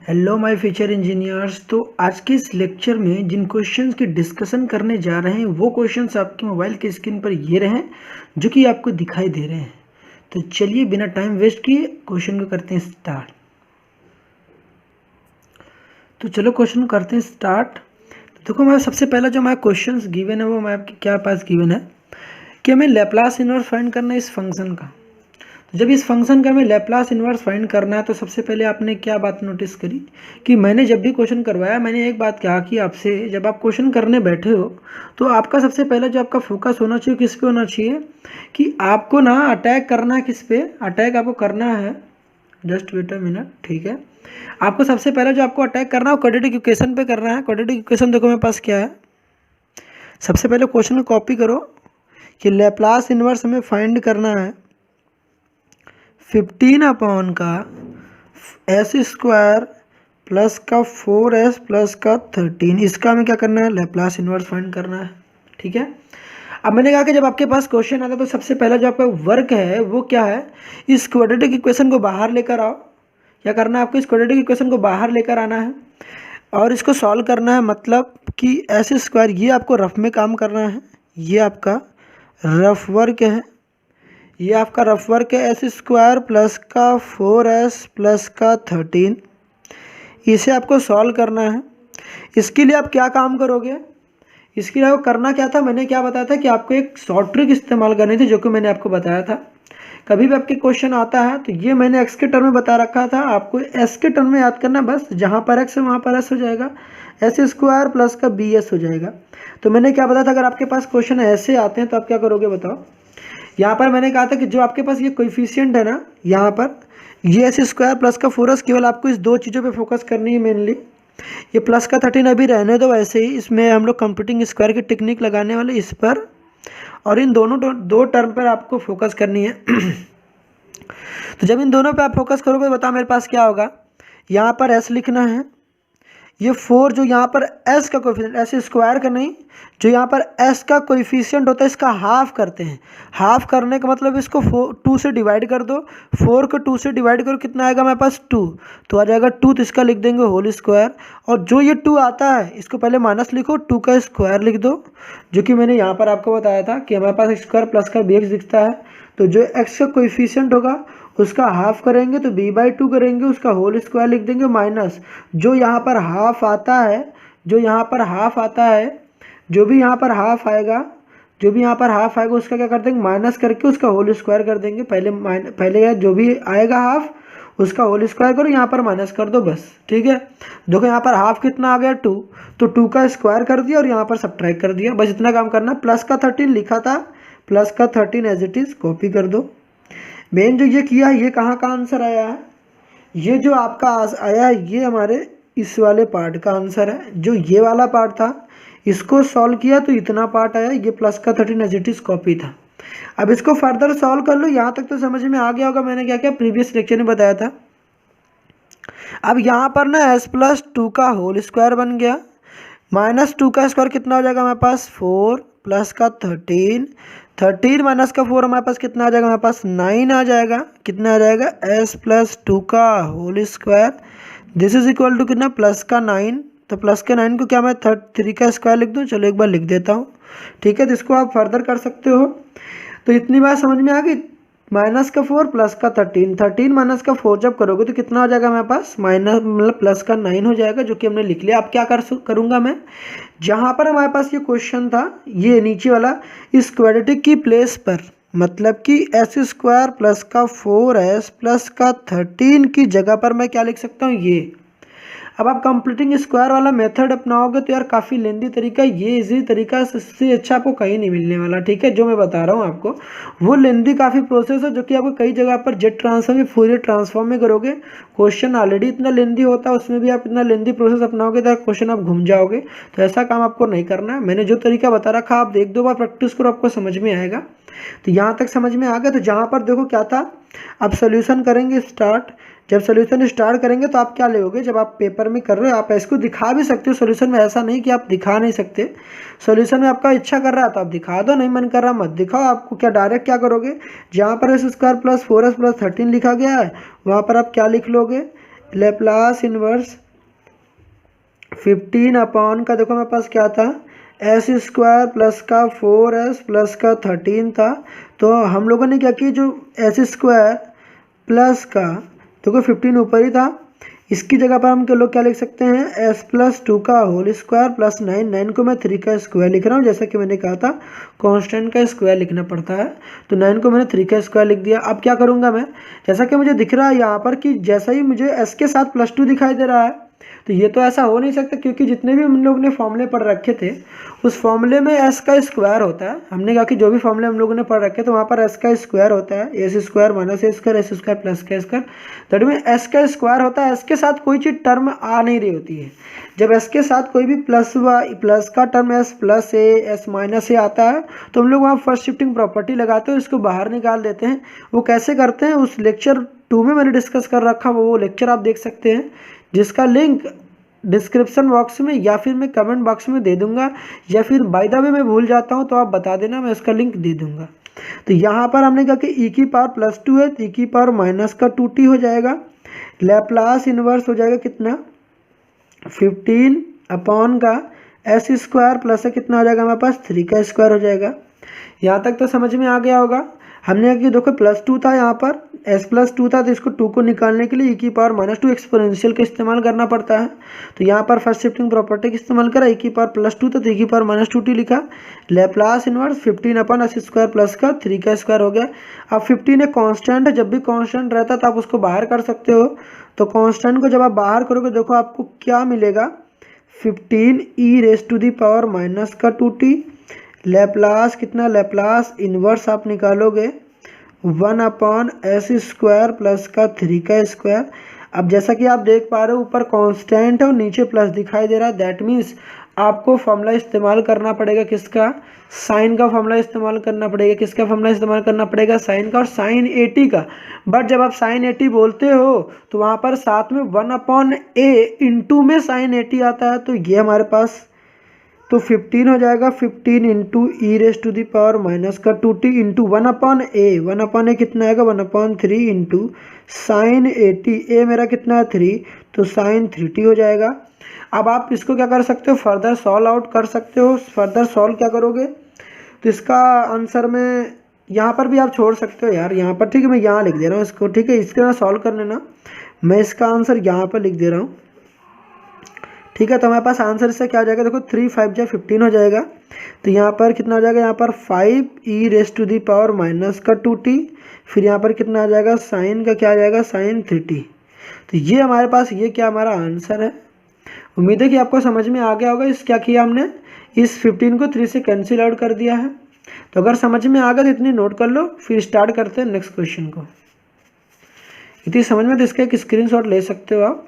Hello my future engineers. तो आज के इस लेक्चर में जिन क्वेश्चंस की डिस्कशन करने जा रहे हैं वो क्वेश्चंस आपके मोबाइल के स्क्रीन पर ये रहे जो कि आपको दिखाई दे रहे हैं। तो चलिए बिना टाइम वेस्ट किए क्वेश्चन को करते हैं स्टार्ट। तो चलो क्वेश्चन करते हैं स्टार्ट। तो देखो मैं सबसे पहला जो हमारा क्वेश्चंस गिवन है वो मैं आपके क्या पास गिवन है कि हमें लैप्लास इनवर्स फाइंड करना है इस फंक्शन का। तो जब इस फंक्शन का हमें लैप्लास इन्वर्स फाइंड करना है तो सबसे पहले आपने क्या बात नोटिस करी कि मैंने जब भी क्वेश्चन करवाया मैंने एक बात कहा कि आपसे जब आप क्वेश्चन करने बैठे हो तो आपका सबसे पहले जो आपका फोकस होना चाहिए किस पे होना चाहिए कि आपको ना अटैक करना है। किस पे अटैक आपको करना है? जस्ट वेट अ मिनट, ठीक है। आपको सबसे पहले जो आपको अटैक करना है वो क्वाड्रेटिक इक्वेशन पे करना है। क्वाड्रेटिक इक्वेशन देखो मेरे पास क्या है। सबसे पहले क्वेश्चन को कॉपी करो कि लैप्लास इन्वर्स हमें फाइंड करना है 15 अपॉन का एस स्क्वायर प्लस का 4s प्लस का 13। इसका हमें क्या करना है? लैप्लास इन्वर्स फाइंड करना है, ठीक है। अब मैंने कहा कि जब आपके पास क्वेश्चन आता है तो सबसे पहला जो आपका वर्क है वो क्या है, इस क्वाड्रेटिक इक्वेशन को बाहर लेकर आओ। क्या करना है आपको? इस क्वाड्रेटिक इक्वेशन को बाहर लेकर आना है और इसको सॉल्व करना है। मतलब कि एस स्क्वायर, ये आपको रफ में काम करना है, ये आपका रफ वर्क है। ये आपका रफ वर्क है एस स्क्वायर प्लस का 4s प्लस का 13। इसे आपको सॉल्व करना है। इसके लिए आप क्या काम करोगे? इसके लिए आपको करना क्या था, मैंने क्या बताया था कि आपको एक शॉर्ट ट्रिक इस्तेमाल करनी थी जो कि मैंने आपको बताया था। कभी भी आपके क्वेश्चन आता है तो ये मैंने एक्स के टर्म में बता रखा था, आपको एस के टर्म में याद करना। बस जहाँ पर एक्स है वहाँ पर एस हो जाएगा, एस स्क्वायर प्लस का बी एस हो जाएगा। तो मैंने क्या बताया था, अगर आपके पास क्वेश्चन ऐसे आते हैं तो आप क्या करोगे बताओ। यहाँ पर मैंने कहा था कि जो आपके पास ये कोएफिशिएंट है ना, यहाँ पर ये एस स्क्वायर प्लस का 4s, केवल आपको इस दो चीज़ों पे फोकस करनी है मेनली। ये प्लस का 13 अभी रहने दो वैसे ही, इसमें हम लोग कंप्यूटिंग स्क्वायर की टेक्निक लगाने वाले इस पर, और इन दोनों दो टर्म पर आपको फोकस करनी है। तो जब इन दोनों पे आप फोकस करोगे बताओ मेरे पास क्या होगा। यहाँ पर एस लिखना है, ये 4 जो यहाँ पर एस का कोएफिशिएंट, एस स्क्वायर का नहीं, जो यहाँ पर एस का कोएफिशिएंट होता है इसका हाफ करते हैं। हाफ करने का मतलब इसको 2 से डिवाइड कर दो। 4 को 2 से डिवाइड करो, कितना आएगा मेरे पास? 2। तो आ जाएगा 2, तो इसका लिख देंगे होल स्क्वायर। और जो ये 2 आता है इसको पहले माइनस लिखो, 2 का स्क्वायर लिख दो, जो कि मैंने यहाँ पर आपको बताया था कि हमारे पास स्क्वायर प्लस का bx दिखता है। तो जो एक्स का कोएफिशिएंट होगा उसका हाफ करेंगे तो b/2 करेंगे, उसका होल स्क्वायर लिख देंगे, माइनस जो यहाँ पर हाफ आता है, जो यहाँ पर हाफ आता है, जो भी यहाँ पर हाफ आएगा, जो भी यहाँ पर हाफ आएगा उसका क्या कर देंगे? माइनस करके उसका होल स्क्वायर कर देंगे। पहले जो भी आएगा हाफ उसका होल स्क्वायर करो, यहाँ पर माइनस कर दो, बस ठीक है। देखो यहाँ पर हाफ कितना आ गया? 2, तो 2 का स्क्वायर कर दिया और यहाँ पर सब्ट्रैक्ट कर दिया, बस इतना काम करना। प्लस का 13 लिखा था, प्लस का 13 एज इट इज़ कॉपी कर दो। मेन जो ये किया है ये कहाँ का आंसर आया है? ये जो आपका आया है ये हमारे इस वाले पार्ट का आंसर है। जो ये वाला पार्ट था इसको सॉल्व किया तो इतना पार्ट आया, ये प्लस का 13 एज इट इज कॉपी था। अब इसको फर्दर सॉल्व कर लो। यहाँ तक तो समझ में आ गया होगा मैंने क्या क्या प्रीवियस लेक्चर में बताया था। अब यहाँ पर ना s प्लस 2 का होल स्क्वायर बन गया, माइनस 2 का स्क्वायर कितना हो जाएगा हमारे पास? 4 प्लस का 13 माइनस का 4 हमारे पास कितना आ जाएगा? हमारे पास 9 आ जाएगा। कितना आ जाएगा? s प्लस 2 का whole square, this is equal to कितना? प्लस का 9। तो प्लस के 9 को क्या मैं 3 का स्क्वायर लिख दूँ? चलो एक बार लिख देता हूँ, ठीक है। तो इसको आप फर्दर कर सकते हो। तो इतनी बात समझ में आ गई। माइनस का 4 प्लस का 13 माइनस का 4 जब करोगे तो कितना हो जाएगा हमारे पास? माइनस मतलब प्लस का 9 हो जाएगा, जो कि हमने लिख लिया। अब क्या करूँगा मैं, जहाँ पर हमारे पास ये क्वेश्चन था ये नीचे वाला, इस क्वाड्रेटिक की प्लेस पर, मतलब कि एस स्क्वायर प्लस का 4s प्लस का 13 की जगह पर मैं क्या लिख सकता हूँ? ये। अब आप कंप्लीटिंग स्क्वायर वाला मेथड अपनाओगे तो यार काफ़ी लेंदी तरीका, ये इजी तरीका से अच्छा आपको कहीं नहीं मिलने वाला, ठीक है। जो मैं बता रहा हूँ आपको वो लेंदी काफ़ी प्रोसेस है, जो कि आपको कई जगह पर जेट ट्रांसफॉर्म या फूरियर ट्रांसफॉर्म में करोगे। क्वेश्चन ऑलरेडी इतना लेंदी होता है, उसमें भी आप इतना लेंदी प्रोसेस अपनाओगे तो क्वेश्चन आप घूम जाओगे। तो ऐसा काम आपको नहीं करना है। मैंने जो तरीका बता रखा आप 1-2 बार प्रैक्टिस करो, आपको समझ में आएगा। तो यहाँ तक समझ में आ गया। तो जहाँ पर देखो क्या था, अब सोल्यूशन करेंगे स्टार्ट। जब सोल्यूशन स्टार्ट करेंगे तो आप क्या लोगे, जब आप पेपर में कर रहे हो आप इसको दिखा भी सकते हो सोल्यूशन में, ऐसा नहीं कि आप दिखा नहीं सकते। सोल्यूशन में आपका इच्छा कर रहा है तो आप दिखा दो, नहीं मन कर रहा मत दिखाओ। आपको क्या डायरेक्ट क्या करोगे, जहाँ पर S square plus 4s plus 13 लिखा गया है वहाँ पर आप क्या लिख लोगे? लेप्लास इनवर्स 15 अपॉन का, देखो मेरे पास क्या था, एस स्क्वायर प्लस का 4s प्लस का 13 था। तो हम लोगों ने क्या किया, जो एस स्क्वायर प्लस का, देखो 15 ऊपर ही था, इसकी जगह पर हम लोग क्या लिख सकते हैं, s प्लस 2 का होल स्क्वायर प्लस 9 को मैं 3 का स्क्वायर लिख रहा हूँ, जैसा कि मैंने कहा था कांस्टेंट का स्क्वायर लिखना पड़ता है। तो 9 को मैंने 3 का स्क्वायर लिख दिया। अब क्या करूँगा मैं, जैसा कि मुझे दिख रहा है यहाँ पर कि जैसा ही मुझे s के साथ +2 दिखाई दे रहा है, तो ये तो ऐसा हो नहीं सकता, क्योंकि जितने भी हम लोग ने फॉर्मूले पढ़ रखे थे उस फॉर्मूले में s का स्क्वायर होता है। हमने कहा कि जो भी फॉर्मूले हम लोगों ने पढ़ रखे तो वहाँ पर s का स्क्वायर होता है, एस स्क्वायर माइनस ए स्क्वायर एस स्क्वायर प्लस का स्क्वायर, दैट मीन s का स्क्वायर होता है। s के साथ कोई चीज़ टर्म आ नहीं रही होती है। जब s के साथ कोई भी प्लस का term s plus a s minus a आता है तो हम लोग वहाँ फर्स्ट शिफ्टिंग प्रॉपर्टी लगाते हैं, उसको बाहर निकाल देते हैं। वो कैसे करते हैं उस लेक्चर 2 में मैंने डिस्कस कर रखा, वो लेक्चर आप देख सकते हैं, जिसका लिंक डिस्क्रिप्शन बॉक्स में या फिर मैं कमेंट बॉक्स में दे दूंगा, या फिर बाय द वे मैं भूल जाता हूं तो आप बता देना, मैं उसका लिंक दे दूंगा। तो यहाँ पर हमने कहा कि e की पावर +2 है तो e की पावर माइनस का 2t हो जाएगा। लैप्लास इनवर्स हो जाएगा कितना, 15 अपॉन का एस स्क्वायर प्लस है कितना हो जाएगा हमारे पास, 3 का स्क्वायर हो जाएगा। यहाँ तक तो समझ में आ गया होगा। हमने कि देखो +2 था, यहाँ पर s +2 था, तो इसको 2 को निकालने के लिए e की पावर -2 एक्सपोनेंशियल का इस्तेमाल करना पड़ता है। तो यहाँ पर फर्स्ट शिफ्टिंग प्रॉपर्टी का इस्तेमाल करा, e की पावर +2 था तो e की पावर -2t लिखा। Laplace inverse 15 upon S square plus का 3 का स्क्वायर हो गया। अब 15 एक कांस्टेंट है, जब भी कांस्टेंट रहता है तो आप उसको बाहर कर सकते हो। तो कांस्टेंट को जब आप बाहर करोगे देखो आपको क्या मिलेगा, 15 e -2t। लैप्लास कितना, लैप्लास इनवर्स आप निकालोगे 1 अपॉन एस स्क्वायर प्लस का 3 का स्क्वायर। अब जैसा कि आप देख पा रहे हो ऊपर कांस्टेंट है और नीचे प्लस दिखाई दे रहा है, दैट मीन्स आपको फॉर्मूला इस्तेमाल करना पड़ेगा किसका, साइन का फॉर्मूला इस्तेमाल करना पड़ेगा। किसका फॉर्मूला इस्तेमाल करना पड़ेगा, साइन का, और साइन 80 का। बट जब आप साइन 80 बोलते हो तो वहाँ पर साथ में 1 अपॉन ए इंटू में साइन 80 आता है, तो ये हमारे पास तो 15 हो जाएगा, 15 इंटू e⁻² इंटू 1 अपॉन ए कितना आएगा, 1/3 इंटू साइन 80, ए मेरा कितना है 3, तो साइन 3t हो जाएगा। अब आप इसको क्या कर सकते हो, फर्दर सॉल्व आउट कर सकते हो। फर्दर सॉल्व क्या करोगे, तो इसका आंसर में यहाँ पर भी आप छोड़ सकते हो यार, यहाँ पर ठीक है, मैं यहाँ लिख दे रहा हूँ इसको, ठीक है, इसके ना सॉल्व कर लेना, मैं इसका आंसर यहाँ पर लिख दे रहा हूँ, ठीक है। तो हमारे पास आंसर इससे क्या हो जाएगा, देखो 3 5 जा 15 हो जाएगा। तो यहाँ पर कितना हो जाएगा, यहाँ पर 5 e⁻²t, फिर यहाँ पर कितना आ जाएगा, साइन का क्या आ जाएगा, साइन 3t। तो ये हमारे पास ये क्या हमारा आंसर है। उम्मीद है कि आपको समझ में आ गया होगा। इस क्या किया हमने, इस 15 को 3 से कैंसिल आउट कर दिया है। तो अगर समझ में आ गया तो इतनी नोट कर लो, फिर स्टार्ट करते हैं नेक्स्ट क्वेश्चन को। इतनी समझ में तो इसका एक स्क्रीनशॉट ले सकते हो आप।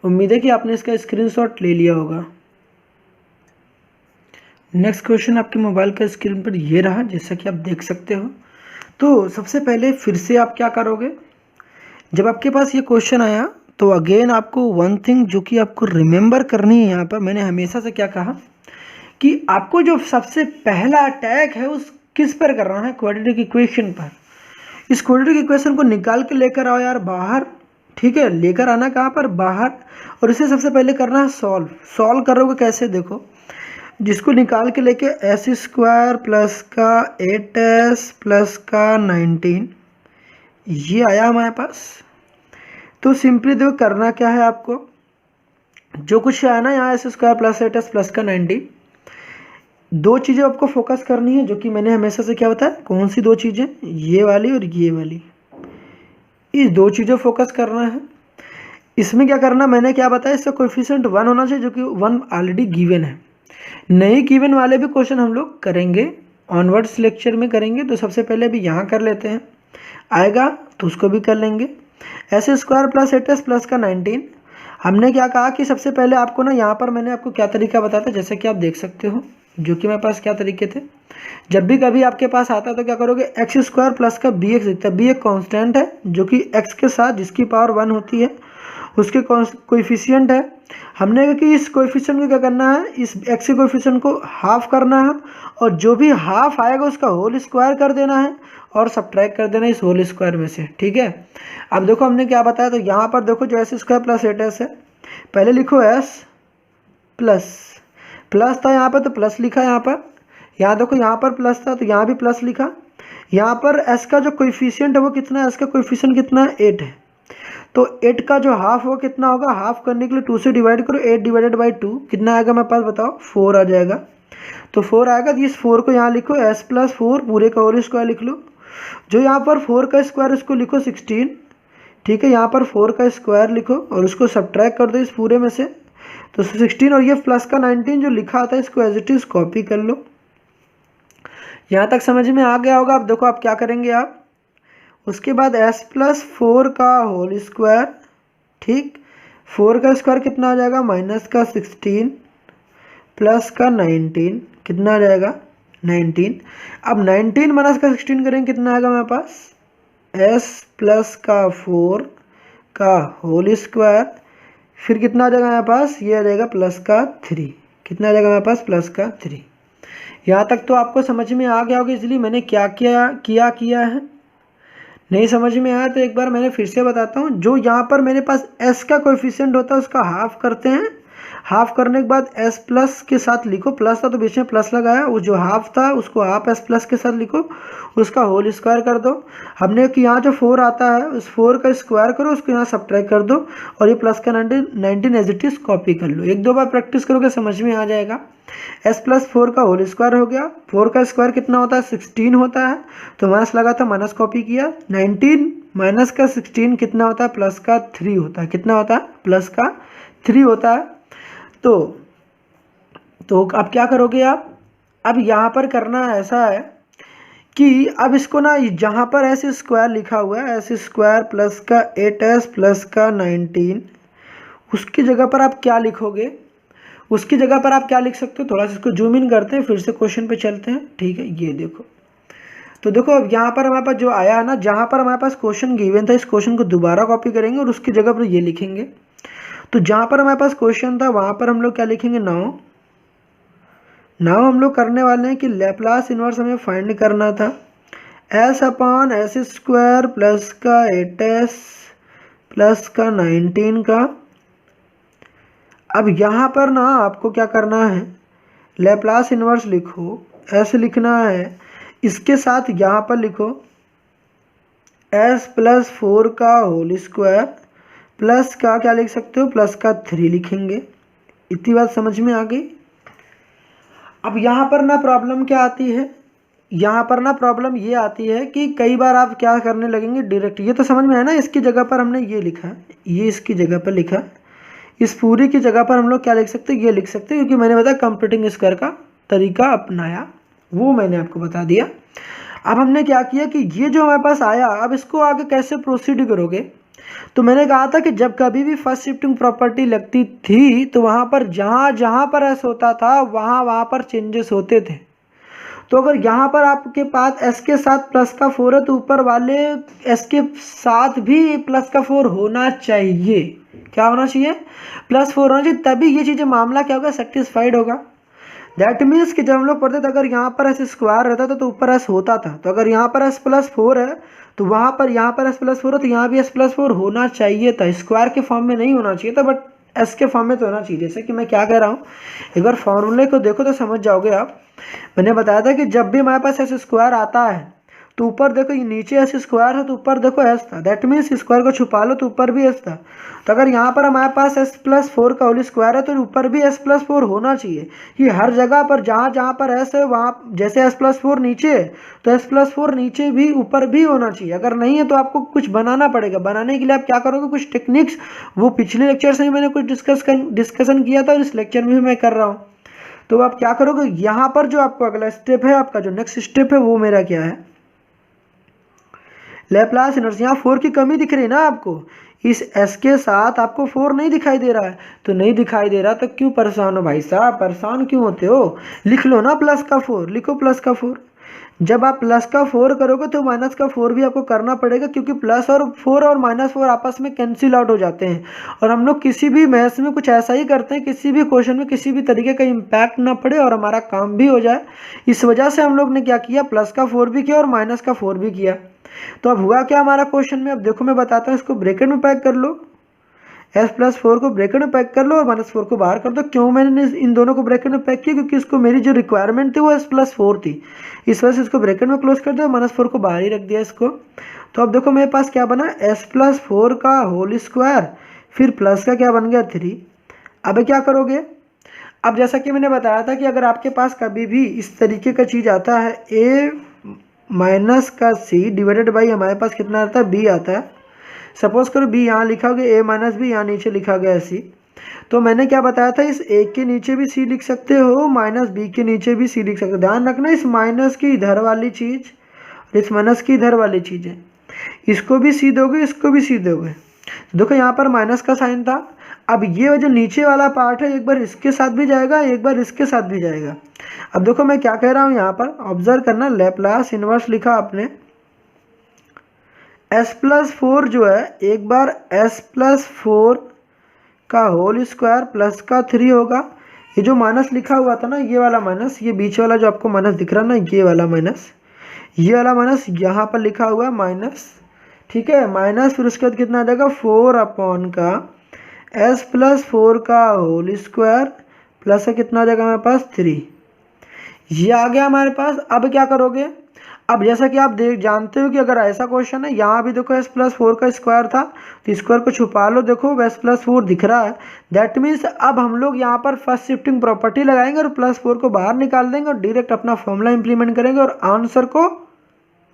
उम्मीद है कि आपने इसका स्क्रीनशॉट ले लिया होगा। नेक्स्ट क्वेश्चन आपके मोबाइल का स्क्रीन पर ये रहा, जैसा कि आप देख सकते हो। तो सबसे पहले फिर से आप क्या करोगे, जब आपके पास ये क्वेश्चन आया तो अगेन आपको वन थिंग जो कि आपको रिमेंबर करनी है, यहाँ पर मैंने हमेशा से क्या कहा कि आपको जो सबसे पहला अटैक है उस किस पर करना है, क्वाड्रेटिक इक्वेशन पर। इस क्वाड्रेटिक इक्वेशन को निकाल के लेकर आओ यार बाहर, ठीक है, लेकर आना कहाँ पर, बाहर, और इसे सबसे पहले करना है सॉल्व। सॉल्व करोगे कैसे, देखो, जिसको निकाल के लेके एस स्क्वायर प्लस का 8s प्लस का 19 ये आया हमारे पास। तो सिंपली देखो करना क्या है आपको, जो कुछ आया ना यहाँ S square plus 8s plus का 19, दो चीज़ें आपको फोकस करनी है, जो कि मैंने हमेशा से क्या बताया, कौन सी दो चीज़ें, ये वाली और ये वाली, इस दो चीज़ों फोकस करना है। इसमें क्या करना, मैंने क्या बताया, इसका कोएफिशिएंट 1 होना चाहिए, जो कि 1 ऑलरेडी गिवन है। नहीं गिवन वाले भी क्वेश्चन हम लोग करेंगे, ऑनवर्ड्स लेक्चर में करेंगे। तो सबसे पहले अभी यहाँ कर लेते हैं, आएगा तो उसको भी कर लेंगे। S square plus 8s plus का 19, हमने क्या कहा कि सबसे पहले आपको ना, यहाँ पर मैंने आपको क्या तरीका बताया था, जैसे कि आप देख सकते हो, जो कि मेरे पास क्या तरीके थे। जब भी कभी आपके पास आता है तो क्या करोगे, एक्स स्क्वायर प्लस का bx दिखता है, b एक कांस्टेंट है जो कि x के साथ जिसकी पावर 1 होती है, उसके कोएफिशिएंट है। हमने कहा कि इस कोएफिशिएंट को क्या करना है, इस x के कोएफिशिएंट को हाफ करना है और जो भी हाफ आएगा उसका होल स्क्वायर कर देना है और सब्ट्रैक्ट कर देना है इस होल स्क्वायर में से। ठीक है, अब देखो हमने क्या बताया, तो यहाँ पर देखो जो एस स्क्वायर प्लस 8s है, पहले लिखो एस प्लस था यहाँ पर तो प्लस लिखा, यहाँ देखो यहाँ पर प्लस था तो यहाँ भी प्लस लिखा। यहाँ पर एस का जो कोएफिशिएंट है वो कितना है, एस का कोएफिशिएंट कितना है, 8 है। तो 8 का जो हाफ वो कितना होगा, हाफ करने के लिए 2 से डिवाइड करो, 8 डिवाइडेड बाई 2 कितना आएगा मेरे पास बताओ, 4 आ जाएगा। तो 4 आएगा, तो इस 4 को यहाँ लिखो एस प्लस 4 पूरे का होल स्क्वायर लिख लो। जो यहाँ पर 4 का स्क्वायर उसको लिखो 16। ठीक है, यहाँ पर 4 का स्क्वायर लिखो और उसको सब्ट्रैक्ट कर दो इस पूरे में से, तो 16 और ये प्लस का 19 जो लिखा आता है इसको एज इट इज कॉपी कर लो। यहाँ तक समझ में आ गया होगा। अब देखो आप क्या करेंगे, आप उसके बाद s प्लस 4 का होल स्क्वायर, ठीक, 4 का स्क्वायर कितना आ जाएगा, माइनस का 16 प्लस का 19 कितना आ जाएगा, 19। अब 19 माइनस का 16 करेंगे कितना आएगा मेरे पास, s प्लस का 4 का होल स्क्वायर, फिर कितना आ जाएगा मेरे पास, ये आ जाएगा प्लस का 3, कितना आ जाएगा मेरे पास, प्लस का 3। यहाँ तक तो आपको समझ में आ गया होगा, इसलिए मैंने क्या किया है। नहीं समझ में आया तो एक बार मैंने फिर से बताता हूँ। जो यहाँ पर मेरे पास s का कोएफिशिएंट होता है उसका हाफ करते हैं, हाफ करने के बाद s प्लस के साथ लिखो, प्लस था तो बीच में प्लस लगाया, वो जो हाफ था उसको हाफ s प्लस के साथ लिखो, उसका होल स्क्वायर कर दो। हमने कि यहाँ जो 4 आता है उस 4 का स्क्वायर करो, उसको यहाँ सब्ट्रैक्ट कर दो और ये प्लस का 19 एज इट इज कॉपी कर लो। 1-2 बार प्रैक्टिस करोगे समझ में आ जाएगा। s प्लस 4 का होल स्क्वायर हो गया, 4 का स्क्वायर कितना होता है, 16 होता है, तो माइनस लगा था माइनस कॉपी किया, 19 माइनस का 16 कितना होता है, प्लस का 3 होता है, कितना होता है, प्लस का 3 होता है। तो अब क्या करोगे आप, अब यहाँ पर करना ऐसा है कि अब इसको ना जहाँ पर ऐसे स्क्वायर लिखा हुआ है, ऐसे स्क्वायर प्लस का 8s प्लस का 19, उसकी जगह पर आप क्या लिखोगे, उसकी जगह पर आप क्या लिख सकते हो, थोड़ा सा इसको जूम इन करते हैं, फिर से क्वेश्चन पे चलते हैं। ठीक है, ये देखो, तो देखो अब यहाँ पर हमारे पास जो आया है ना, जहाँ पर हमारे पास क्वेश्चन गिवन था इस क्वेश्चन को दोबारा कॉपी करेंगे और उसकी जगह पर ये लिखेंगे। तो जहाँ पर हमारे पास क्वेश्चन था वहाँ पर हम लोग क्या लिखेंगे, नाउ हम लोग करने वाले हैं कि लैप्लास इन्वर्स हमें फाइंड करना था, s upon S square plus का 8s प्लस का 19 का। अब यहाँ पर ना आपको क्या करना है, लैप्लास इन्वर्स लिखो, s लिखना है, इसके साथ यहाँ पर लिखो s प्लस 4 का होल स्क्वायर प्लस का क्या लिख सकते हो, प्लस का 3 लिखेंगे। इतनी बात समझ में आ गई। अब यहाँ पर ना प्रॉब्लम क्या आती है, यहाँ पर ना प्रॉब्लम ये आती है कि कई बार आप क्या करने लगेंगे डायरेक्ट, ये तो समझ में है ना, इसकी जगह पर हमने ये लिखा, ये इसकी जगह पर लिखा, इस पूरी की जगह पर हम लोग क्या लिख सकते हैं, ये लिख सकते हैं, क्योंकि मैंने बताया कंप्यूटिंग स्क्वायर का तरीका अपनाया, वो मैंने आपको बता दिया। अब हमने क्या किया कि ये जो हमारे पास आया, अब इसको आगे कैसे प्रोसीड करोगे, तो मैंने कहा था कि जब कभी भी फर्स्ट शिफ्टिंग प्रॉपर्टी लगती थी तो वहाँ पर जहाँ पर एस होता था वहाँ पर चेंजेस होते थे। तो अगर यहाँ पर आपके पास s के साथ प्लस का 4 है तो ऊपर वाले s के साथ भी प्लस का 4 होना चाहिए। क्या होना चाहिए, प्लस 4 होना चाहिए, तभी ये चीज़ें मामला क्या होगा, सेटिस्फाइड होगा। दैट मीन्स कि जब हम लोग पढ़ते थे अगर यहाँ पर s स्क्वायर रहता था तो ऊपर s होता था, तो अगर यहाँ पर s प्लस 4 है तो वहाँ पर यहाँ पर s प्लस 4 है तो यहाँ भी s प्लस 4 होना चाहिए था। स्क्वायर के फॉर्म में नहीं होना चाहिए था, बट s के फॉर्म में तो होना चाहिए। जैसे कि मैं क्या कह रहा हूँ, एक बार फॉर्मूले को देखो तो समझ जाओगे आप। मैंने बताया था कि जब भी हमारे पास s स्क्वायर आता है तो ऊपर देखो, ये नीचे s स्क्वायर है तो ऊपर देखो s था, दैट मीन्स स्क्वायर को छुपा लो तो ऊपर भी s था। तो अगर यहाँ पर हमारे पास s प्लस 4 का होल स्क्वायर है तो ऊपर भी s प्लस 4 होना चाहिए। ये हर जगह पर जहाँ पर s है वहाँ, जैसे s प्लस 4 नीचे है तो s प्लस 4 नीचे भी ऊपर भी होना चाहिए। अगर नहीं है तो आपको कुछ बनाना पड़ेगा। बनाने के लिए आप क्या करोगे, कुछ टेक्निक्स, वो पिछले लेक्चर से भी मैंने कुछ डिस्कशन किया था और इस लेक्चर में भी मैं कर रहा हूँ। तो आप क्या करोगे, यहाँ पर जो आपको अगला स्टेप है, आपका जो नेक्स्ट स्टेप है वो मेरा क्या है, लैप्लास इन्वर्स। यहाँ 4 की कमी दिख रही है ना आपको, इस s के साथ आपको 4 नहीं दिखाई दे रहा है, तो नहीं दिखाई दे रहा तो क्यों परेशान हो भाई साहब, परेशान क्यों होते हो, लिख लो ना प्लस का 4, लिखो प्लस का 4। जब आप प्लस का 4 करोगे तो माइनस का 4 भी आपको करना पड़ेगा, क्योंकि प्लस और 4 और -4 आपस में कैंसिल आउट हो जाते हैं। और हम लोग किसी भी मैथ्स में कुछ ऐसा ही करते हैं, किसी भी क्वेश्चन में किसी भी तरीके का इम्पैक्ट ना पड़े और हमारा काम भी हो जाए। इस वजह से हम लोग ने क्या किया, प्लस का 4 भी किया और माइनस का 4 भी किया। तो अब हुआ क्या हमारा क्वेश्चन में, अब देखो मैं बताता हूँ, इसको ब्रैकेट में पैक कर लो, s+4 को ब्रैकेट में पैक कर लो और -4 को बाहर कर दो। क्यों मैंने इन दोनों को ब्रैकेट में पैक किया, क्योंकि इसको मेरी जो रिक्वायरमेंट थी वो s+4 थी, इस वजह से इसको ब्रैकेट में क्लोज कर दिया, -4 को बाहर ही रख दिया इसको। तो अब देखो मेरे पास क्या बना, s+4 का होल स्क्वायर, फिर प्लस का क्या बन गया 3। अब क्या करोगे, अब जैसा कि मैंने बताया था कि अगर आपके पास कभी भी इस तरीके का चीज़ आता है, a माइनस का c डिवाइडेड बाई हमारे पास कितना आता है, b आता है। सपोज करो b यहाँ लिखा गया, a माइनस बी यहाँ नीचे लिखा गया c, तो मैंने क्या बताया था, इस a के नीचे भी c लिख सकते हो, माइनस b के नीचे भी c लिख सकते हो। ध्यान रखना इस माइनस की इधर वाली चीज़ और इस माइनस की इधर वाली चीज़ है, इसको भी c दोगे, इसको भी c दोगे। तो देखो यहाँ पर माइनस का साइन था, अब ये जो नीचे वाला पार्ट है एक बार इसके साथ भी जाएगा, एक बार इसके साथ भी जाएगा। अब देखो मैं क्या कह रहा हूँ, यहाँ पर ऑब्जर्व करना, लैप्लास इन्वर्स लिखा आपने, s+4 जो है एक बार s+4 का होल स्क्वायर प्लस का 3 होगा। ये जो माइनस लिखा हुआ था ना, ये वाला माइनस, ये बीच वाला जो आपको माइनस दिख रहा ना, ये वाला माइनस, ये वाला माइनस यहाँ पर लिखा हुआ माइनस, ठीक है, माइनस, फिर उसके बाद कितना आ जाएगा 4 अपॉन का s+4 का होल स्क्वायर प्लस का कितना आ जाएगा हमारे पास 3। ये आ गया हमारे पास। अब क्या करोगे, अब जैसा कि आप जानते हो कि अगर ऐसा क्वेश्चन है, यहाँ भी देखो s+4 का स्क्वायर था, तो स्क्वायर को छुपा लो, देखो s+4 दिख रहा है। दैट मीन्स अब हम लोग यहाँ पर फर्स्ट शिफ्टिंग प्रॉपर्टी लगाएंगे और +4 को बाहर निकाल देंगे और डायरेक्ट अपना फॉर्मूला इंप्लीमेंट करेंगे और आंसर को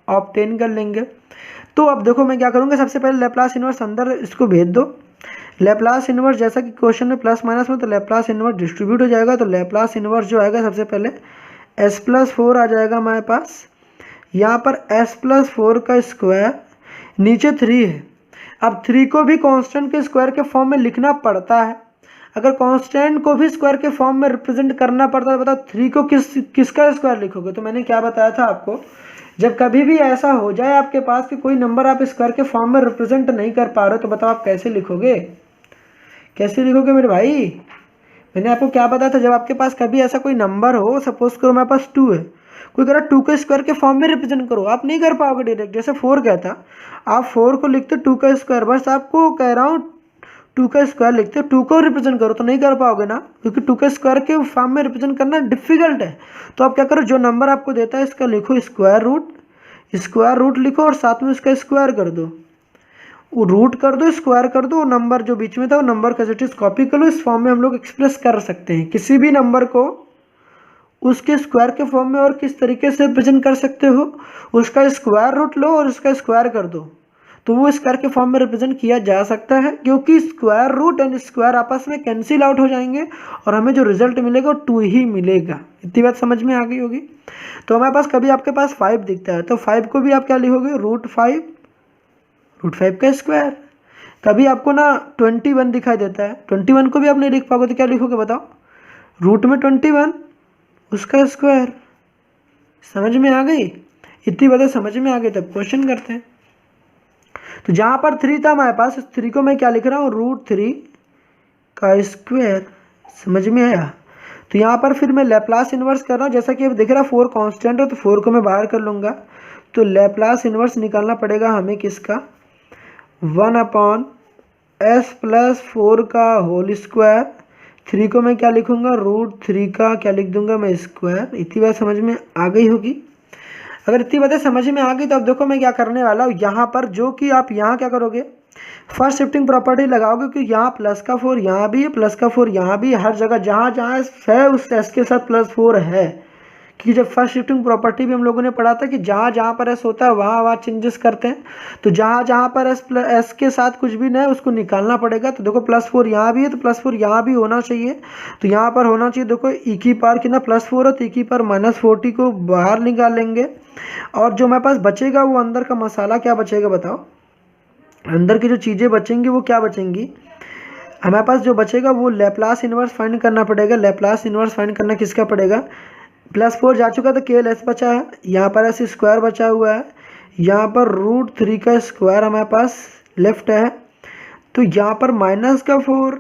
ऑब्टेन कर लेंगे। तो अब देखो मैं क्या करूँगा, सबसे पहले लैप्लास इन्वर्स अंदर इसको भेज दो। लैप्लास इन्वर्स जैसा कि क्वेश्चन में प्लस माइनस में, तो लैप्लास इन्वर्स डिस्ट्रीब्यूट हो जाएगा। तो लैप्लास इन्वर्स जो आएगा, सबसे पहले s+4 आ जाएगा हमारे पास, यहाँ पर s+4 का स्क्वायर, नीचे 3 है। अब 3 को भी कांस्टेंट के स्क्वायर के फॉर्म में लिखना पड़ता है। अगर कांस्टेंट को भी स्क्वायर के फॉर्म में रिप्रेजेंट करना पड़ता है, बताओ 3 को किसका स्क्वायर लिखोगे। तो मैंने क्या बताया था आपको, जब कभी भी ऐसा हो जाए आपके पास कि कोई नंबर आप स्क्वायर के फॉर्म में रिप्रेजेंट नहीं कर पा रहे हो, तो बताओ आप कैसे लिखोगे, कैसे लिखोगे मेरे भाई। मैंने आपको क्या बताया था, जब आपके पास कभी ऐसा कोई नंबर हो, सपोज करो मेरे पास 2 है, कोई कह रहा 2 के स्क्वायर के फॉर्म में रिप्रेजेंट करो, आप नहीं कर पाओगे डायरेक्ट। जैसे 4 कहता, आप 4 को लिखते 2 का स्क्वायर, बस आपको कह रहा हूँ 2 का स्क्वायर लिखते 2 को रिप्रेजेंट करो, तो नहीं कर पाओगे ना, क्योंकि 2 के स्क्वायर के फॉर्म में रिप्रेजेंट करना डिफिकल्ट है। तो आप क्या करो, जो नंबर आपको देता है इसका लिखो स्क्वायर रूट लिखो और साथ में उसका स्क्वायर कर दो, वो रूट कर दो, स्क्वायर कर दो, नंबर जो बीच में था वो नंबर का एज कॉपी कर लो। इस फॉर्म में हम लोग एक्सप्रेस कर सकते हैं किसी भी नंबर को, उसके स्क्वायर के फॉर्म में और किस तरीके से रिप्रेजेंट कर सकते हो, उसका स्क्वायर रूट लो और उसका स्क्वायर कर दो, तो वो स्क्वायर के फॉर्म में रिप्रेजेंट किया जा सकता है, क्योंकि स्क्वायर रूट एंड स्क्वायर आपस में कैंसिल आउट हो जाएंगे और हमें जो रिजल्ट मिलेगा वो 2 ही मिलेगा। इतनी बात समझ में आ गई होगी। तो हमारे पास कभी आपके पास 5 दिखता है, तो 5 को भी आप क्या लिखोगे, √5 का स्क्वायर। कभी आपको ना 21 दिखाई देता है, 21 को भी आप नहीं लिख पाओगे, तो क्या लिखोगे बताओ, रूट में 21 उसका स्क्वायर। समझ में आ गई, इतनी बातें समझ में आ गई, तब क्वेश्चन करते हैं। तो जहाँ पर 3 था हमारे पास, 3 को मैं क्या लिख रहा हूँ, √3 का स्क्वायर। समझ में आया। तो यहाँ पर फिर मैं लैप्लास इन्वर्स कर रहा हूँ, जैसा कि अब दिख रहा है 4 कांस्टेंट है, तो 4 को मैं बाहर कर लूँगा। तो लैप्लास इन्वर्स निकालना पड़ेगा हमें किसका, 1/s+4 का होल स्क्वायर। 3 को मैं क्या लिखूँगा, √3 का क्या लिख दूंगा मैं, स्क्वायर। इतनी बात समझ में आ गई होगी। अगर इतनी बातें समझ में आ गई तो अब देखो मैं क्या करने वाला हूँ यहाँ पर, जो कि आप यहाँ क्या करोगे, फर्स्ट शिफ्टिंग प्रॉपर्टी लगाओगे, क्योंकि यहाँ +4 यहाँ भी है, +4 यहाँ भी है, हर जगह जहाँ जहाँ है उस s के साथ +4 है। कि जब फर्स्ट शिफ्टिंग प्रॉपर्टी भी हम लोगों ने पढ़ा था कि जहाँ जहाँ पर s होता है वहाँ वहाँ चेंजेस करते हैं, तो जहाँ जहाँ पर s के साथ कुछ भी नहीं है उसको निकालना पड़ेगा। तो देखो +4 यहाँ भी है, तो +4 यहाँ भी होना चाहिए, तो यहाँ पर होना चाहिए। देखो e की पावर कितना +4 है, तो e की पावर -40 को बाहर निकाल लेंगे और जो हमारे पास बचेगा वो अंदर का मसाला क्या बचेगा बताओ, अंदर की जो चीज़ें बचेंगी वो क्या बचेंगी, हमारे पास जो बचेगा वो लैप्लास इन्वर्स फाइंड करना पड़ेगा। लैप्लास इन्वर्स फाइंड करना किसका पड़ेगा, +4 जा चुका तो केवल एस बचा है, यहाँ पर एस स्क्वायर बचा हुआ है, यहाँ पर √3 का स्क्वायर हमारे पास लेफ्ट है, तो यहाँ पर -4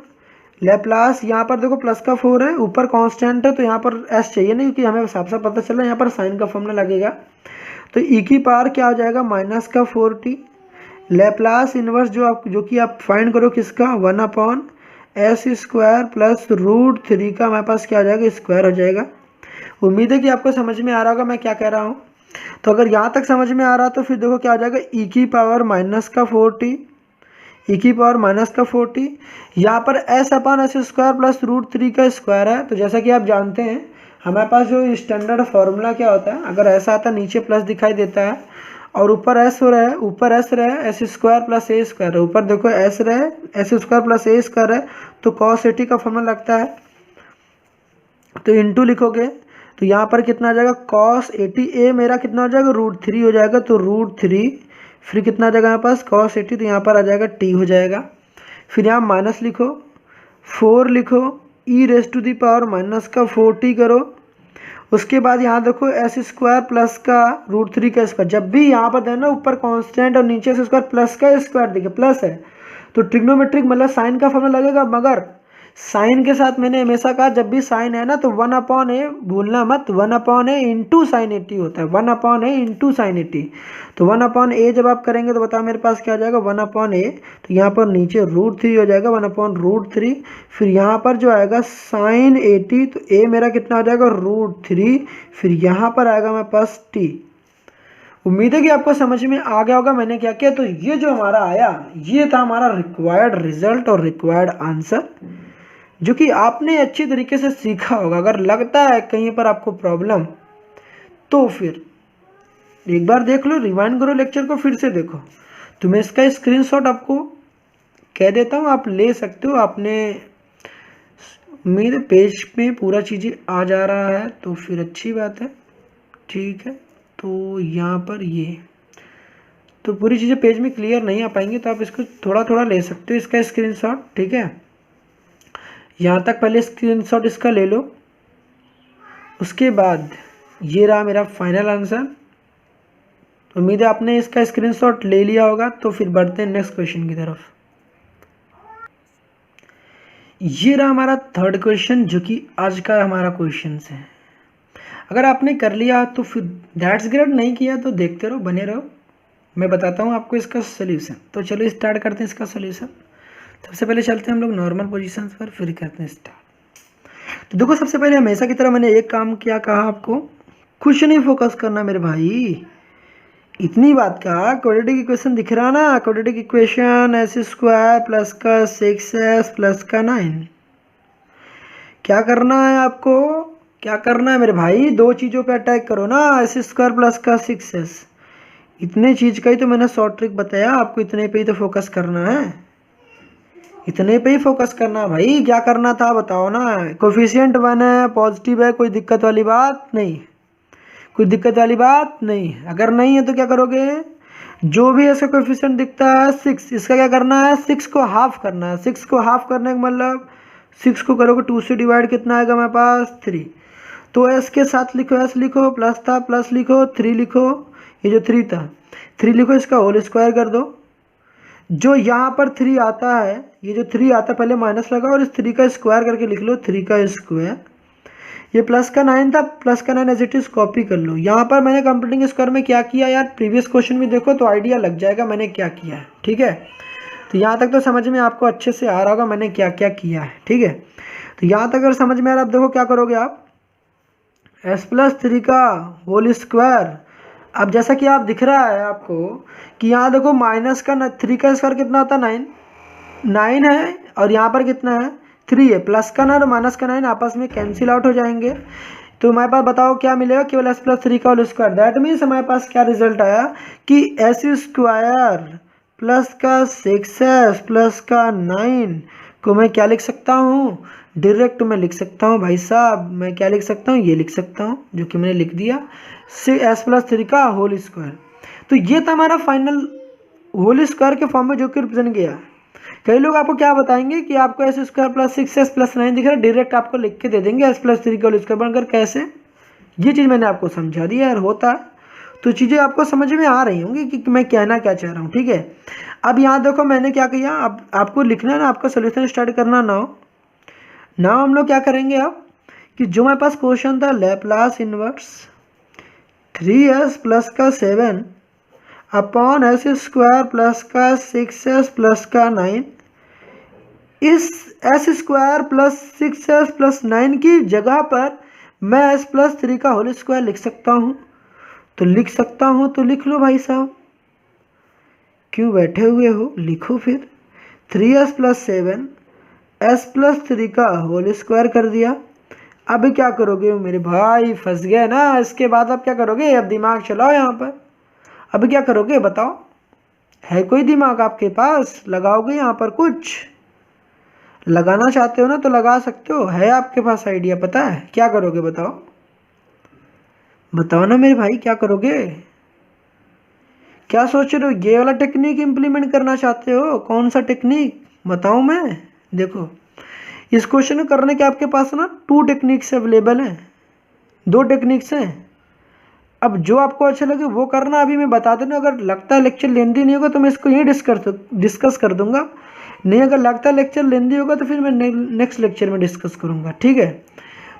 लेप्लास, यहाँ पर देखो +4 है, ऊपर कांस्टेंट है तो यहाँ पर एस चाहिए नहीं क्योंकि हमें साफ साफ पता चल रहा है यहाँ पर साइन का फॉर्मूला लगेगा। तो ई की पावर क्या हो जाएगा -4t, लेप्लास इन्वर्स जो कि आप फाइंड करो किसका 1/s² प्लस √3 का हमारे पास क्या हो जाएगा स्क्वायर हो जाएगा। उम्मीद है कि आपको समझ में आ रहा होगा मैं क्या कह रहा हूँ। तो अगर यहाँ तक समझ में आ रहा तो फिर देखो क्या हो जाएगा ई की पावर -4t, ई की पावर -4t, यहाँ पर s/s² प्लस √3 का स्क्वायर है। तो जैसा कि आप जानते हैं हमारे पास जो स्टैंडर्ड फार्मूला क्या होता है, अगर ऐसा आता नीचे प्लस दिखाई देता है और ऊपर एस हो रहा है, ऊपर एस रहे s² प्लस a² है, ऊपर देखो एस रहे s² प्लस a² है, तो cos 80 का फॉर्मूला लगता है। तो इंटू लिखोगे तो यहाँ पर कितना आ जाएगा cos 80, a मेरा कितना हो जाएगा √3 हो जाएगा, तो √3 फिर कितना आ जाएगा हमारे पास cos 80, तो यहाँ पर आ जाएगा t हो जाएगा। फिर यहाँ माइनस लिखो, 4 लिखो, e⁻⁻4t करो, उसके बाद यहाँ देखो s² प्लस का √3 का स्क्वायर, जब भी यहाँ पर देना ऊपर कांस्टेंट और नीचे s² प्लस का स्क्वायर देखिए प्लस है तो ट्रिग्नोमेट्रिक मतलब साइन का फॉर्मूला लगेगा, मगर साइन के साथ मैंने हमेशा कहा जब भी साइन है ना तो 1/a भूलना मत, 1/a इंटू साइन 80 होता है, 1/a इंटू साइन 80। तो 1/a जब आप करेंगे तो बताओ मेरे पास क्या आ जाएगा 1/a, तो यहाँ पर नीचे √3 हो जाएगा 1/√3, फिर यहाँ पर जो आएगा साइन 80, तो a मेरा कितना हो जाएगा √3, फिर यहाँ पर आएगा मेरे पास t। उम्मीद है कि आपको समझ में आ गया होगा मैंने क्या किया। तो ये जो हमारा आया ये था हमारा रिक्वायर्ड रिजल्ट और रिक्वायर्ड आंसर, जो कि आपने अच्छी तरीके से सीखा होगा। अगर लगता है कहीं पर आपको प्रॉब्लम तो फिर एक बार देख लो, रिवाइंड करो लेक्चर को, फिर से देखो। तो मैं इसका स्क्रीनशॉट आपको कह देता हूँ, आप ले सकते हो। आपने मेरे पेज पे पूरा चीज़ें आ जा रहा है तो फिर अच्छी बात है, ठीक है। तो यहाँ पर ये तो पूरी चीज़ें पेज में क्लियर नहीं आ पाएंगी तो आप इसको थोड़ा थोड़ा ले सकते हो इसका स्क्रीनशॉट, ठीक है। यहाँ तक पहले स्क्रीनशॉट इसका ले लो, उसके बाद ये रहा मेरा फाइनल आंसर। तो उम्मीद है आपने इसका स्क्रीनशॉट ले लिया होगा। तो फिर बढ़ते हैं नेक्स्ट क्वेश्चन की तरफ। ये रहा हमारा थर्ड क्वेश्चन जो कि आज का हमारा क्वेश्चन है। अगर आपने कर लिया तो फिर दैट्स ग्रेट, नहीं किया तो देखते रहो, बने रहो, मैं बताता हूँ आपको इसका सोल्यूशन। तो चलो स्टार्ट करते हैं इसका सोल्यूशन। सबसे पहले चलते हैं हम लोग नॉर्मल पोजीशंस पर, फिर करते हैं स्टार्ट। तो देखो सबसे पहले हमेशा की तरह मैंने एक काम क्या कहा आपको, कुछ नहीं फोकस करना मेरे भाई, इतनी बात का क्वाड्रेटिक इक्वेशन दिख रहा ना, क्वाड्रेटिक इक्वेशन s² प्लस का 6s प्लस का 9। क्या करना है आपको, क्या करना है मेरे भाई, दो चीज़ों पे अटैक करो ना, s² प्लस का 6s। इतने चीज़ का ही तो मैंने शॉर्ट ट्रिक बताया आपको, इतने पे ही तो फोकस करना है, इतने पे ही फोकस करना है भाई। क्या करना था बताओ ना, कोफिशिएंट 1 है, पॉजिटिव है, कोई दिक्कत वाली बात नहीं, कोई दिक्कत वाली बात नहीं। अगर नहीं है तो क्या करोगे, जो भी ऐसा कोफिशिएंट दिखता है 6, इसका क्या करना है 6 को हाफ करना है। 6 को हाफ करने का मतलब 6 को करोगे 2 से डिवाइड, कितना आएगा हमारे पास 3। तो s के साथ लिखो, s लिखो, प्लस था प्लस लिखो, 3 लिखो, ये जो 3 था 3 लिखो, इसका होल स्क्वायर कर दो। जो यहाँ पर 3 आता है, ये जो 3 आता है पहले माइनस लगा और इस 3 का स्क्वायर करके लिख लो, 3 का स्क्वायर। ये प्लस का 9 था, प्लस का 9 एज इट इज कॉपी कर लो। यहाँ पर मैंने कंप्यूटिंग स्क्वायर में क्या किया यार, प्रीवियस क्वेश्चन में देखो तो आइडिया लग जाएगा मैंने क्या किया है, ठीक है। तो यहाँ तक तो समझ में आपको अच्छे से आ रहा होगा मैंने क्या क्या किया है, ठीक है। तो यहाँ तक अगर समझ में आ रहा है, अब देखो क्या करोगे आप, s+3 का होल स्क्वायर। अब जैसा कि आप दिख रहा है आपको कि यहाँ देखो माइनस का 3 का स्क्वायर कितना होता है 9 है, और यहाँ पर कितना है 3 है, प्लस का 9 और माइनस का 9 आपस में कैंसिल आउट हो जाएंगे। तो हमारे पास बताओ क्या मिलेगा, केवल s+3 का होल स्क्वायर। दैट मीन्स हमारे पास क्या रिजल्ट आया कि s² प्लस का 6s प्लस का 9 को मैं क्या लिख सकता हूँ, डायरेक्ट मैं लिख सकता हूँ भाई साहब। मैं क्या लिख सकता हूँ, ये लिख सकता हूँ जो कि मैंने लिख दिया, s+3 का होल स्क्वायर। तो ये था हमारा फाइनल होल स्क्वायर के फॉर्म में जो कि रिप्रेजेंट किया। कई लोग आपको क्या बताएंगे कि आपको s² प्लस 6s प्लस 9 दिख रहा है, डायरेक्ट आपको लिख के दे देंगे s+3 का होल स्क्वायर बनकर। कैसे, ये चीज़ मैंने आपको समझा दिया यार, होता है तो चीज़ें आपको समझ में आ रही होंगी कि मैं कहना क्या चाह रहा हूँ, ठीक है। अब यहाँ देखो मैंने क्या किया, अब आपको लिखना है ना, आपका सोल्यूशन स्टार्ट करना ना हम लोग क्या करेंगे अब कि जो मेरे पास क्वेश्चन था लैप्लास इनवर्स 3s प्लस का 7 अपॉन एस स्क्वायर प्लस का 6s प्लस का 9, इस S square plus 6s plus 9 की जगह पर मैं s प्लस 3 का होल स्क्वायर लिख सकता हूँ, तो लिख सकता हूँ तो लिख लो भाई साहब, क्यों बैठे हुए हो, लिखो फिर 3s प्लस 7 s प्लस 3 का होल स्क्वायर कर दिया। अब क्या करोगे मेरे भाई, फंस गए ना। इसके बाद अब क्या करोगे, अब दिमाग चलाओ यहाँ पर, अब क्या करोगे बताओ, है कोई दिमाग आपके पास, लगाओगे यहाँ पर, कुछ लगाना चाहते हो ना तो लगा सकते हो, है आपके पास आइडिया, पता है क्या करोगे बताओ, बताओ ना मेरे भाई क्या करोगे, क्या सोच रहे हो, ये वाला टेक्निक इम्प्लीमेंट करना चाहते हो, कौन सा टेक्निक बताऊं मैं। देखो इस क्वेश्चन को करने के आपके पास ना 2 टेक्निक्स अवेलेबल हैं, 2 टेक्निक्स हैं। अब जो आपको अच्छा लगे वो करना, अभी मैं बता देना, अगर लगता है लेक्चर लेंदी नहीं होगा तो मैं इसको यहीं डिस्कस कर दूंगा, नहीं अगर लगता है लेक्चर लेंदी होगा तो फिर मैं नेक्स्ट लेक्चर में डिस्कस करूंगा, ठीक है।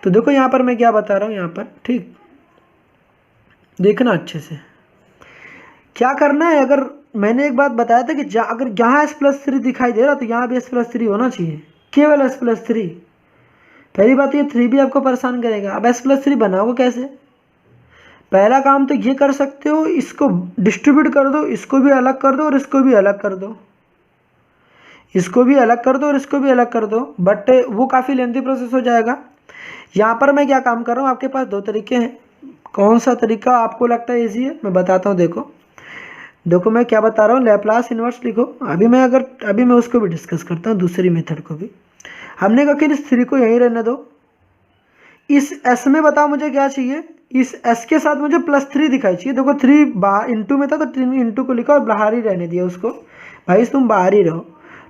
तो देखो यहाँ पर मैं क्या बता रहा हूँ यहाँ पर, ठीक देखना अच्छे से क्या करना है। अगर मैंने एक बात बताया था कि अगर यहाँ s+3 दिखाई दे रहा तो यहाँ भी s+3 होना चाहिए, केवल s+3। पहली बात ये 3 भी आपको परेशान करेगा। अब s+3 बनाओगे कैसे, पहला काम तो ये कर सकते हो, इसको डिस्ट्रीब्यूट कर दो, इसको भी अलग कर दो और इसको भी अलग कर दो, इसको भी अलग कर दो और इसको भी अलग कर दो, बट वो काफ़ी लेंथी प्रोसेस हो जाएगा। यहाँ पर मैं क्या काम कर रहा हूँ, आपके पास 2 तरीके हैं, कौन सा तरीका आपको लगता है ईजी है मैं बताता हूँ। देखो मैं क्या बता रहा हूँ, लैप्लास इन्वर्स लिखो। अभी मैं उसको भी डिस्कस करता हूँ, दूसरी मेथड को भी। हमने कहा कि इस 3 को यहीं रहने दो, इस s में बताओ मुझे क्या चाहिए, इस s के साथ मुझे +3 दिखाई चाहिए। देखो 3 बाहर इंटू में था तो 3 इंटू को लिखा और बाहर ही रहने दिया उसको, भाई तुम बाहर ही रहो।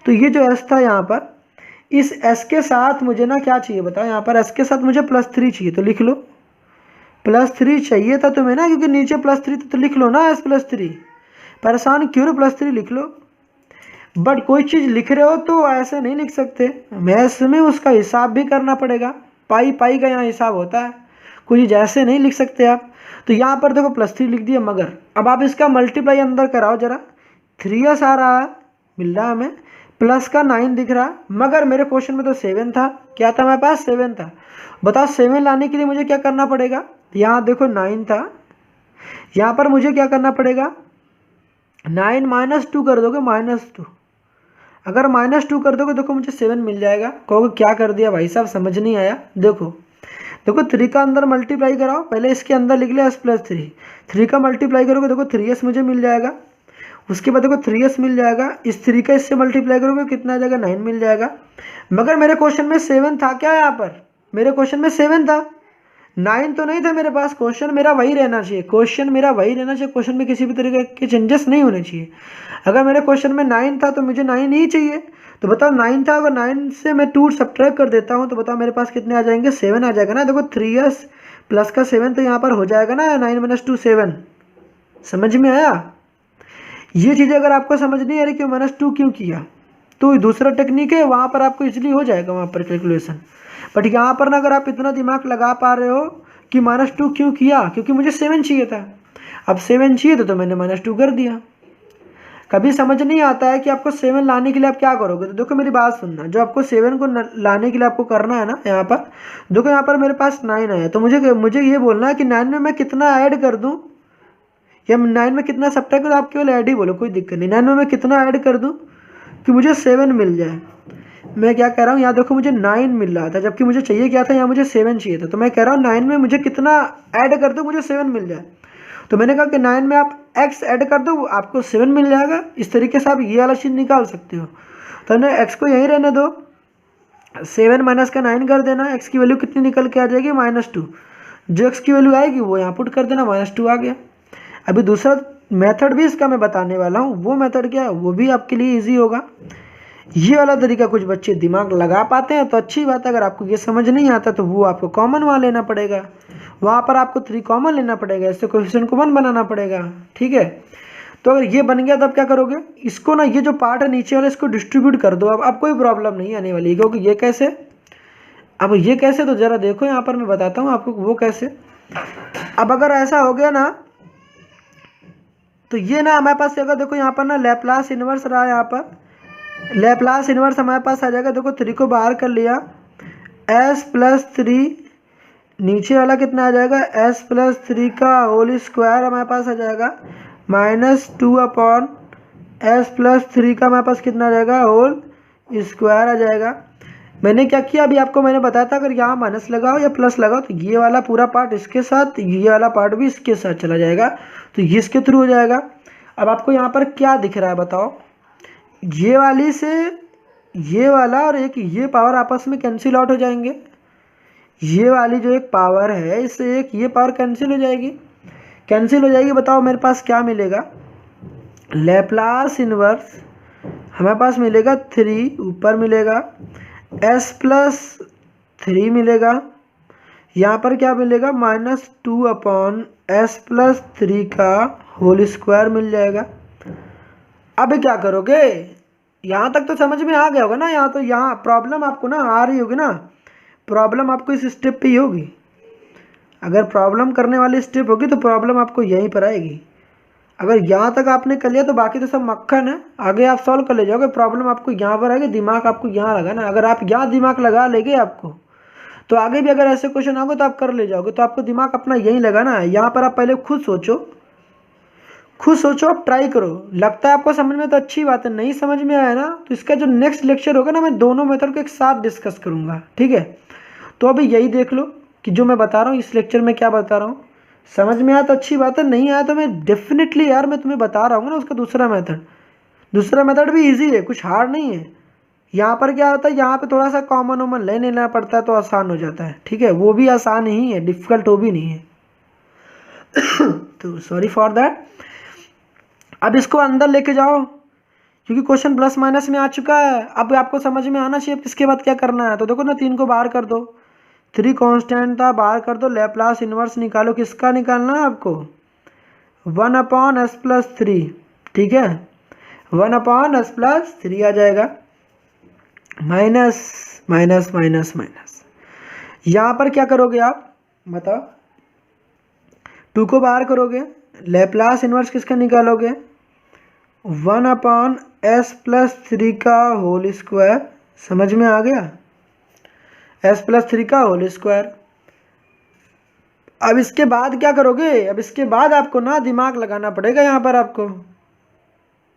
तो ये जो s था यहाँ पर, इस s के साथ मुझे ना क्या चाहिए बताओ, यहाँ पर s के साथ मुझे +3 चाहिए, तो लिख लो +3 चाहिए था तुम्हें ना, क्योंकि नीचे +3 था तो लिख लो ना s+3, परेशान क्यों हो, +3 लिख लो। बट कोई चीज़ लिख रहे हो तो ऐसे नहीं लिख सकते, मैथ्स में उसका हिसाब भी करना पड़ेगा, पाई का यहाँ हिसाब होता है, कोई चीज़ ऐसे नहीं लिख सकते आप। तो यहाँ पर देखो +3 लिख दिया, मगर अब आप इसका मल्टीप्लाई अंदर कराओ जरा, 3s आ रहा है मिल रहा है हमें, प्लस का 9 दिख रहा है, मगर मेरे क्वेश्चन में तो 7 था, क्या था मेरे पास 7 था। बताओ 7 लाने के लिए मुझे क्या करना पड़ेगा, यहाँ देखो 9 था, यहाँ पर मुझे क्या करना पड़ेगा, 9 -2 कर दोगे, -2, अगर -2 कर दोगे देखो मुझे 7 मिल जाएगा। कहोगे क्या कर दिया भाई साहब, समझ नहीं आया। देखो 3 का अंदर मल्टीप्लाई कराओ, पहले इसके अंदर लिख लिया s+3, 3 का मल्टीप्लाई करोगे देखो 3s मुझे मिल जाएगा, उसके बाद देखो 3s मिल जाएगा, इस 3 का इससे मल्टीप्लाई करोगे कितना आ जाएगा, 9 मिल जाएगा। मगर मेरे क्वेश्चन में 7 था क्या, यहाँ पर मेरे क्वेश्चन में 7 था, 9 तो नहीं था मेरे पास। क्वेश्चन मेरा वही रहना चाहिए, क्वेश्चन में किसी भी तरीके के चेंजेस नहीं होने चाहिए। अगर मेरे क्वेश्चन में 9 था तो मुझे 9 ही चाहिए, तो बताओ 9 था, अगर 9 से मैं 2 सब्ट्रैक्ट कर देता हूँ तो बताओ मेरे पास कितने आ जाएंगे, 7 आ जाएगा ना। देखो 3s प्लस का 7 तो यहाँ पर हो जाएगा ना, 9 - 2 7, समझ में आया। ये चीज़ें अगर आपको समझ नहीं आ रही क्यों -2 क्यों किया, तो दूसरा टेक्निक है, वहाँ पर आपको इजीली हो जाएगा वहाँ पर कैलकुलेशन। बट यहाँ पर ना अगर आप इतना दिमाग लगा पा रहे हो कि -2 क्यों किया, क्योंकि मुझे 7 चाहिए था, अब 7 चाहिए तो मैंने -2 कर दिया। कभी समझ नहीं आता है कि आपको 7 लाने के लिए आप क्या करोगे। तो देखो मेरी बात सुनना, जो आपको 7 को लाने के लिए आपको करना है ना, यहाँ पर देखो यहाँ पर मेरे पास 9 आया, तो मुझे ये बोलना है कि 9 में मैं कितना ऐड कर दूँ या 9 में कितना सब्ट्रैक्ट करूँ, आप केवल ऐड ही बोलो, कोई दिक्कत नहीं। 9 में मैं कितना ऐड कर दूँ कि मुझे 7 मिल जाए। मैं क्या कह रहा हूँ, यहाँ देखो मुझे 9 मिल रहा था, जबकि मुझे चाहिए क्या था, यहाँ मुझे 7 चाहिए था। तो मैं कह रहा हूँ 9 में मुझे कितना ऐड कर दो मुझे 7 मिल जाए। तो मैंने कहा कि 9 में आप x ऐड कर दो, आपको 7 मिल जाएगा। इस तरीके से आप ये वाला चीज़ निकाल सकते हो। तो हमने x को यहीं रहने दो, 7 माइनस का 9 कर देना, x की वैल्यू कितनी निकल के आ जाएगी, -2। जो x की वैल्यू आएगी वो यहाँ पुट कर देना, -2 आ गया। अभी दूसरा मेथड भी इसका मैं बताने वाला हूँ, वो मेथड क्या है वो भी आपके लिए ईजी होगा। ये वाला तरीका कुछ बच्चे दिमाग लगा पाते हैं तो अच्छी बात है, अगर आपको ये समझ नहीं आता तो वो आपको कॉमन वहाँ लेना पड़ेगा, वहाँ पर आपको 3 कॉमन लेना पड़ेगा, इससे कोएफिशिएंट को 1 बनाना पड़ेगा, ठीक है। तो अगर ये बन गया तब क्या करोगे, इसको ना ये जो पार्ट है नीचे वाला इसको डिस्ट्रीब्यूट कर दो। अब कोई प्रॉब्लम नहीं आने वाली, क्योंकि ये कैसे, अब ये कैसे तो ज़रा देखो यहाँ पर मैं बताता हूँ आपको वो कैसे। अब अगर ऐसा हो गया ना तो ये ना हमारे पास अगर देखो यहाँ पर ना लैप्लास इन्वर्स रहा, यहाँ पर लैप्लास इन्वर्स हमारे पास आ जाएगा। देखो 3 को बाहर कर लिया, s+3 नीचे वाला कितना आ जाएगा, s+3 का होल स्क्वायर हमारे पास आ जाएगा -2/s+3 का हमारे पास कितना आ जाएगा, होल स्क्वायर आ जाएगा। मैंने क्या किया अभी आपको मैंने बताया था, अगर यहाँ माइनस लगाओ या प्लस लगाओ तो ये वाला पूरा पार्ट इसके साथ, ये वाला पार्ट भी इसके साथ चला जाएगा, तो ये इसके थ्रू हो जाएगा। अब आपको यहाँ पर क्या दिख रहा है बताओ, ये वाली से ये वाला और एक ये पावर आपस में कैंसिल आउट हो जाएंगे। ये वाली जो एक पावर है इससे एक ये पावर कैंसिल हो जाएगी, कैंसिल हो जाएगी। बताओ मेरे पास क्या मिलेगा, लैप्लास इन्वर्स हमारे पास मिलेगा 3 ऊपर मिलेगा, s+3 मिलेगा, यहाँ पर क्या मिलेगा -2/s+3 का होल स्क्वायर मिल जाएगा। अब क्या करोगे, यहाँ तक तो समझ में आ गया होगा ना, यहाँ तो यहाँ प्रॉब्लम आपको ना आ रही होगी ना, प्रॉब्लम आपको इस स्टेप पे ही होगी। अगर प्रॉब्लम करने वाली स्टेप होगी तो प्रॉब्लम आपको यहीं पर आएगी। अगर यहाँ तक आपने कर लिया तो बाकी तो सब मक्खन है, आगे आप सॉल्व कर ले जाओगे। प्रॉब्लम आपको यहाँ पर आएगी, दिमाग आपको यहाँ लगाना। अगर आप यहाँ दिमाग लगा लेंगे आपको तो आगे भी अगर ऐसे क्वेश्चन आओगे तो आप कर ले जाओगे। तो आपको दिमाग अपना यहीं लगाना है। यहाँ पर आप पहले खुद सोचो, खुद सोचो, आप ट्राई करो। लगता है आपको समझ में तो अच्छी बात है, नहीं समझ में आया ना तो इसका जो नेक्स्ट लेक्चर होगा ना मैं दोनों मेथड को एक साथ डिस्कस करूँगा, ठीक है। तो अभी यही देख लो कि जो मैं बता रहा हूँ इस लेक्चर में क्या बता रहा हूँ। समझ में आया तो अच्छी बात है, नहीं आया तो मैं डेफिनेटली यार मैं तुम्हें बता रहा हूँ ना उसका दूसरा मेथड भी ईजी है, कुछ हार्ड नहीं है। यहाँ पर क्या होता है, यहाँ पे थोड़ा सा कॉमन वॉमन ले लेना पड़ता है तो आसान हो जाता है, ठीक है। वो भी आसान ही है, डिफ़िकल्ट वो भी नहीं है। तो सॉरी फॉर दैट। अब इसको अंदर लेके जाओ क्योंकि क्वेश्चन प्लस माइनस में आ चुका है। अब आपको समझ में आना चाहिए इसके बाद क्या करना है। तो देखो ना 3 को बाहर कर दो, 3 कांस्टेंट था बाहर कर दो, लैप्लास इन्वर्स निकालो। किसका निकालना है आपको, 1/s+3, ठीक है। 1/s+3 आ जाएगा, माइनस माइनस माइनस माइनस। यहाँ पर क्या करोगे आप बताओ, 2 को बाहर करोगे, लैप्लास इन्वर्स किसका निकालोगे, 1/s+3 का होल स्क्वायर। समझ में आ गया, s+3 का होल स्क्वायर। अब इसके बाद क्या करोगे, अब इसके बाद आपको ना दिमाग लगाना पड़ेगा। यहाँ पर आपको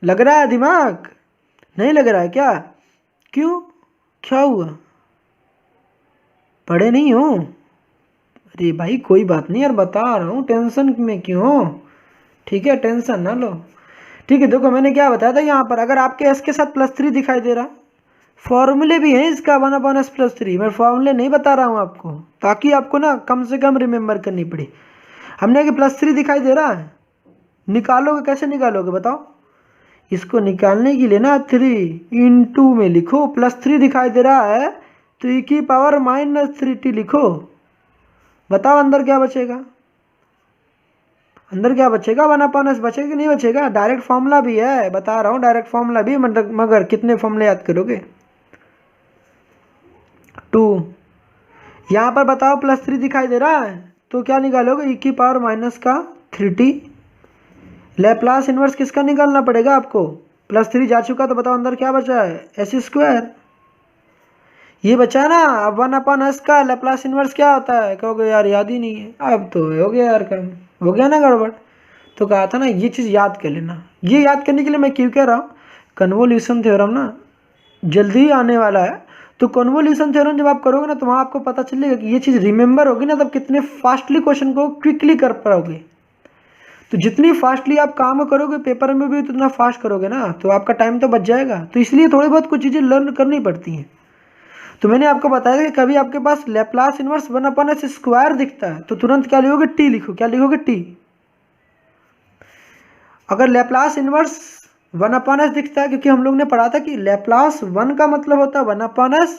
लग रहा है दिमाग, नहीं लग रहा है क्या, क्यों, क्या हुआ, पढ़े नहीं हो? अरे भाई कोई बात नहीं यार, बता रहा हूँ, टेंशन में क्यों हो, ठीक है, टेंशन ना लो, ठीक है। देखो मैंने क्या बताया था, यहाँ पर अगर आपके s के साथ +3 दिखाई दे रहा, फॉर्मूले भी हैं इसका 1/s+3। मैं फॉर्मूले नहीं बता रहा हूँ आपको, ताकि आपको ना कम से कम रिमेंबर करनी पड़ी। हमने कि +3 दिखाई दे रहा है, निकालोगे कैसे निकालोगे बताओ। इसको निकालने के लिए ना 3 में लिखो, +3 दिखाई दे रहा है तो e⁻−3t लिखो। बताओ अंदर क्या बचेगा, अंदर क्या बचेगा, 1/s बचेगा कि नहीं बचेगा। डायरेक्ट फॉर्मूला भी है, बता रहा हूँ डायरेक्ट फॉर्मूला भी, मगर कितने फॉर्मूले याद करोगे, 2। यहाँ पर बताओ +3 दिखाई दे रहा है तो क्या निकालोगे, e⁻−3t। लैप्लास इन्वर्स किसका निकालना पड़ेगा आपको, +3 जा चुका तो बताओ अंदर क्या बचा है, s²। ये बचा ना। अब 1/s का लैप्लास इन्वर्स क्या होता है, कहोगे यार याद ही नहीं है। अब तो हो गया यार, काम हो गया ना गड़बड़। तो कहा था ना ये चीज़ याद कर लेना। ये याद करने के लिए मैं क्यों कह रहा हूँ, कन्वोल्यूशन थ्योरम ना जल्दी ही आने वाला है। तो कन्वोल्यूशन थ्योरम जब आप करोगे ना तो वहाँ आपको पता चलेगा कि ये चीज़ रिमेंबर होगी ना, तब कितने फास्टली क्वेश्चन को क्विकली कर पाओगे। तो जितनी फास्टली आप काम करोगे पेपर में भी उतना फास्ट करोगे ना, तो आपका टाइम तो बच जाएगा। तो इसलिए थोड़ी बहुत कुछ चीज़ें लर्न करनी पड़ती हैं। तो मैंने आपको बताया कि कभी आपके पास लैप्लास इन्वर्स 1/s² दिखता है तो तुरंत क्या लिखोगे, टी लिखो। क्या लिखोगे, टी। अगर लैप्लास इन्वर्स 1/s दिखता है, क्योंकि हम लोग ने पढ़ा था कि लैप्लास 1 का मतलब होता है 1/s,